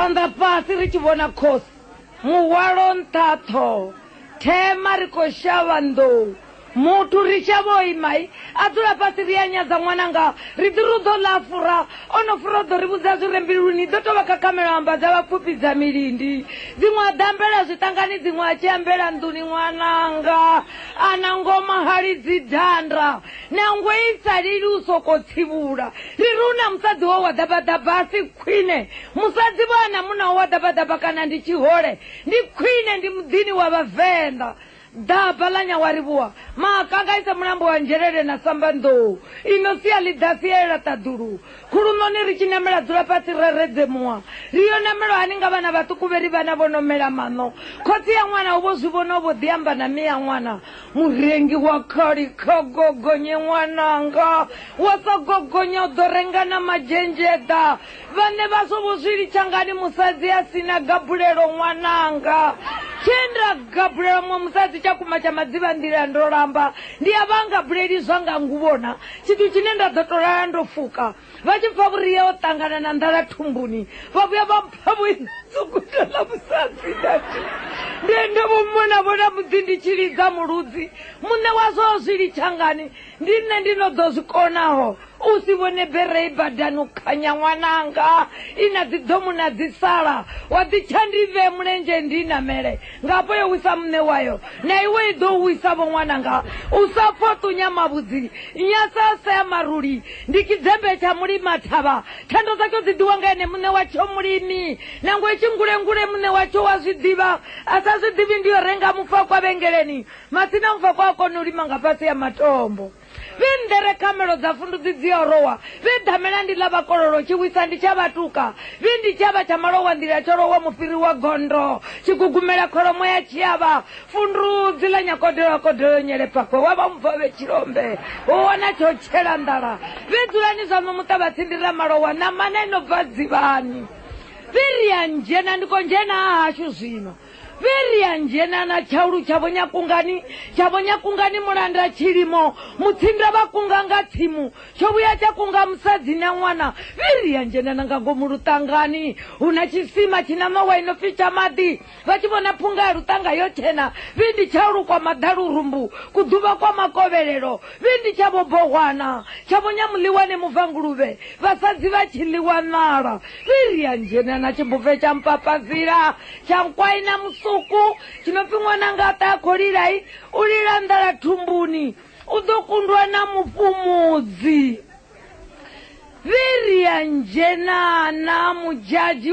panda pasi richivona khosi muwalo ntatho thema rikoshavando mutu richavoimai atula pasi riyanyaza mwananga ridirudo lafura onofurodo ribuza zvirembiluni dotova kakamera ambadza vapfupidza milindi dzimwe adambela zvitangani dzimwe achiambela nduni mwananga ana ngoma hari dzidhandra nangwe itsalili usokotsivula riruna musadzi wowadhabhadhabha asi kwine musadzi vana muna wowadhabhadhabha kana ndichihole ndikwine ndi mudhini wavavenda daba la nyawaribuwa makanga isa mulambo wa njerere na sambando inosia lidasiela taduru kurunoni richinemela dula pasi reredze muwa riyo nemelo aninga vana vatukuveri vana vonomela mano koti ya mwana ubo zvibono ubo diamba na miya mwana murengi wakari kagogonye mwananga wasagogonye udorenga na majenjeda vane vasobo zviri changani musadzi asina gabulero mwananga chendra gabulero mwa musadzi chakuma cha madziva ndira ndoramba ndiyavanga buledi zvanga nguvona chitu chinenda dhotorara ndofuka vachipfavuriya otangana na ndala tumbuni vabuya vampfavuitsukutala musadzi dati ndenda vomona vona mudzindi chilidza murudzi mune wazo zviri changani ndine ndinodozvikonaho usivone berei badani ukhanya mwananga ina dzidhomu na dzisala wadichandive mulenje ndinamele ngapo yowisa mune wayo na iwe idowisa mwananga usafotunya mavudzi nyasasa ya maruli ndikidzembe cha mulima thava thando zacho zidiwanga ene mune wacho mulimi nangwe chingulengule mune wacho wazvidiva asazvidivi ndiyo renga mufa kwa bengeleni masina mufa kwako nulima ngapasi ya matombo vindere kamero za fundu dzidziorowa vidhamela ndila vakololo chiwisa ndichavatuka vindi chava chamalowa ndila chorowa mufiri wa gondo chigugumela kholomo ya chiyava fundu dzila nyakodero kodero nyele pakwe wava mvove chirombe uwana chochela ndala vidzulani zvamu mutavatsindira malowa na maneno bvadzivani viriya njena ndiko njena ahashu zvino viriya njena na chauru chavonya kungani mulanda chilimo mutsinda vakunganga tsimu chovuya chakunga musadzi na mwana viriya njena nangango mulutangani una chisima china mawa inoficha madi vachivona punga ya rutanga yochena vindi chauru kwa madharurumbu kuduva kwa makovelero vindi chavobohwana chavonya muliwane muvanguluve vasadzi vachiliwanara viriya njena na chimbuve cha mpapazira cha mkwaina musu uku chinopimwa nangata yakolirai ulirandala tumbuni udokundwa na mupumudzi viriya njena na mujaji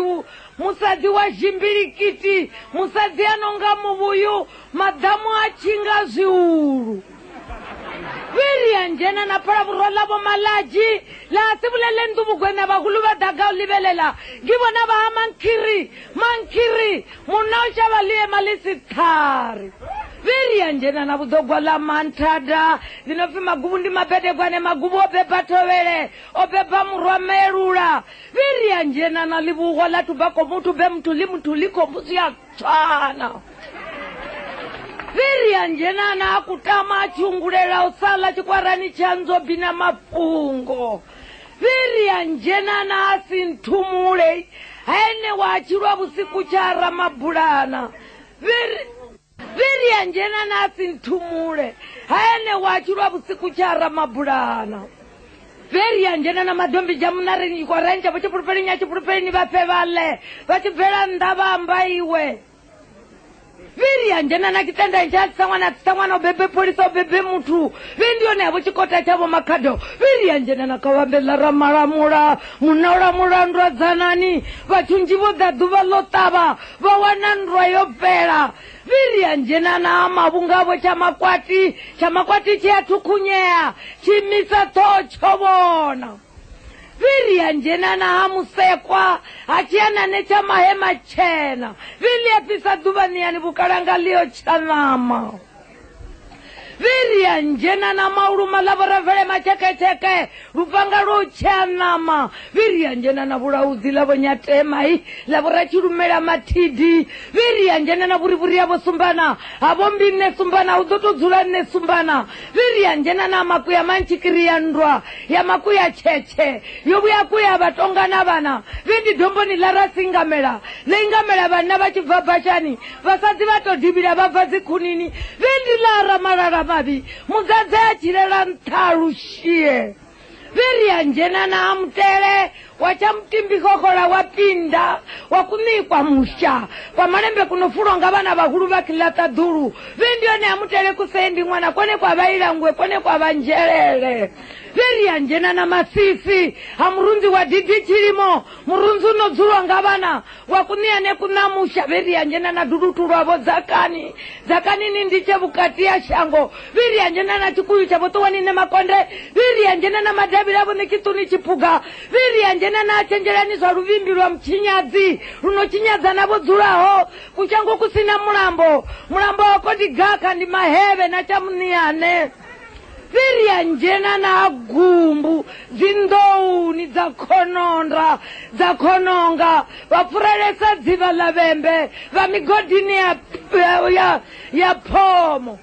musadzi wa zhimbirikiti musadzi anonga muvuyu madhamu achinga zviuru viriya njena na paravuro lavo malaji la sivulele nduvugwena vakulu va daga ulivelela ngivona vaha mankiri munausha valiye malisithari viriya njena na vudogwa la mantada zinofi maguvu ndi mapedegwane maguvu opepa tovele opepa murwa merula viriya njena na livugwa la tubako mutu be mtuliko mbuzi ya tswana viriya njena na akutama achungulela usala chikwarani chanzo bina mafungo viriya njena na asinthumule haene wachirwa vusiku chara mabulana viriya njena na asinthumule haene wachirwa vusiku chara mabulana viriya njena na madombi jamunari nyikorenja vachipurupeli nyachipurupeli ni vapevale vachipela ndavamba iwe viriya njena na kitenda nchatisangwana ubebe polisi ubebe mutu vindiyo nevo chikota chavo makado viriya njena na kawambela ramalamula munaolamula ndwa dzanani vachunjivo dhaduva lotava vawana ndwa yopela viriya njena na amavungavo chamakwati chiyatukunyeya chimisa tochovona viriya njena na hamusekwa achiyana necha mahema chena viliepisa dhuva niyani vukalanga liyo chanama Viria njena na mauluma labora vele macheke rupanga rochanama viria njena na bulauzi labo nyatemai labora chirumela matidi viria njena na buriburia bo sumbana abombi ne sumbana udoto dzula ne sumbana viria njena na makuya manchikiria ndwa ya makuya cheche yobuya kuya batonga na bana vindi domboni lara singamela lengamela bana bachivva bachani vasadzi vatodhibira babvazi kunini vindi lara marara mabi muzadze achilela nthalushie viria njena na amtele wachamtimbikokola wapinda wakunikwa musha kwa malembe kunofulonga bana bakulu bakilata duru vindio ne amutele kusendi mwana kone kwa bailangwe kone kwa banjelele viria njena na masisi amurunzi wa didi chilimo murunzu no zulonga bana wakunia ne kunamusha viria njena na durutu wabo zakani nindiche bukati ya shango viria njena na chikuyu chaboto wanine makonde viria njena na madabila bone kituni chipuga viria njena na chenjelani za ruvimbi rwa mchinyazi runo chinyaza nabo dzulaho kuchango kusina mulambo wako digaka ndi maheve na chamuniane viria njena na agumbu zindouni za kononga vapfurelesa dziva la vembe va migodini ya pomo